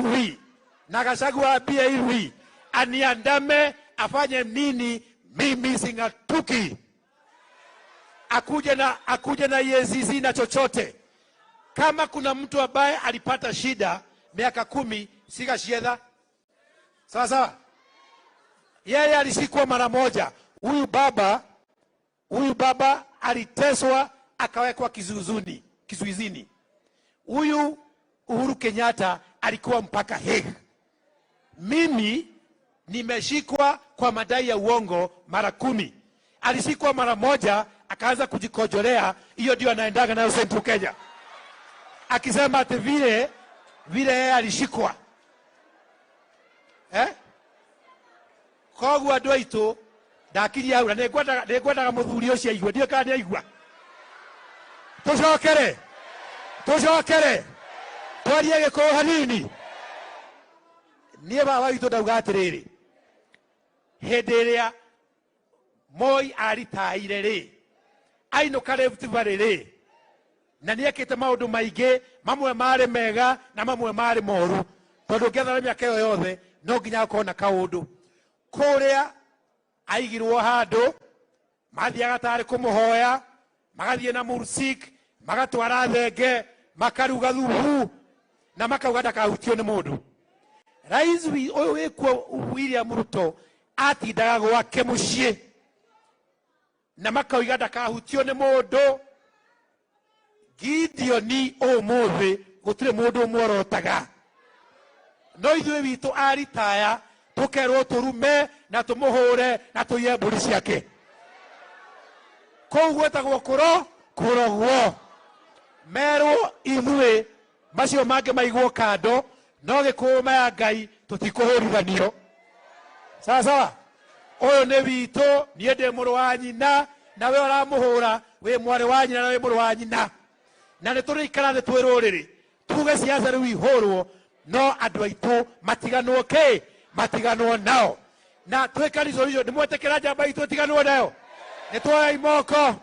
hivi na Gachagua pia hivi, aniandame afanye nini? Mimi singatuki. Akuje na EACC na chochote. Kama kuna mtu ambaye alipata shida miaka 10, si Gachietha. Sawa sawa. Yeye alishikwa mara moja. Huyu baba aliteswa akawekwa kizuizini. Huyu Uhuru Kenyatta alikuwa mpaka Hague. Mimi nimeshikwa kwa madai ya uongo mara 10. Alishikwa mara moja akaanza kujikocholea, hiyo ndio anaendaga nayo Central Kenya. Akisema ati vile yeye alishikwa. Kogwa doito ndakiri aura negwenda muthuri ucio aigwe ndio kana aigwa. Tucokere twarie giko hanini. Nie baba witũ ndauga atiriri, hĩndĩ ĩrĩa Moi aritaire rĩ, ainũka Rift Valley rĩ, na nĩekĩte maũndũ maingĩ, mamwe marĩ mega na mamwe marĩ moru, tondũ ngĩethara mĩaka ĩyo yothe no nginya akorwo na kaũndũ. Kũrĩa aigirwo handũ mathiaga tarĩ kũmũhoya, magathiĩ na mursik, magatwara thenge, makaruga thubu na makauga ndakahutio nĩ mũndũ. Rais ũyũ wĩkuo William Ruto atindaga gwake mũciĩ na makauga ndakahutio nĩ mũndũ. Gideoni ũmũthĩ gũtirĩ mũndũ ũmworotaga. No ithuĩ witũ aritaya tukerwo turume na tumuhure na tuiye mbũri ciake. Kũu gwetagwo kũrogwo. Merwo ithuĩ macio mangĩ maigwo kando, no gĩkũũma ya Ngai tũtikũhũrithanio. Sawa sawa. Ũyũ nĩ witũ, niĩ ndĩ mũrũ wa nyina, na we ũramũhũra wĩ mwarĩ wa nyina na wĩ mũrũ wa nyina. Na nĩ tũrĩikara thĩ twĩ rũrĩrĩ tuge ciaca rĩu ihũrwo, no andũ aitũ matiganwo nao. Na twĩkanitho icio ndĩmwetĩkĩra njamba itũ tiganwo nayo. Nĩ tuoya imoko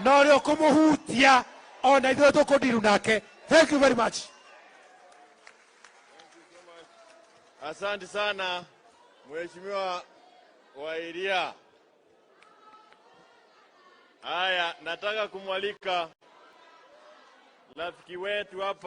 no rĩo kũmũhutia ona ithuĩ tũkũndiru nake. Thank you very much. Asante sana Mheshimiwa Wa Iria. Haya, nataka kumwalika rafiki wetu hapa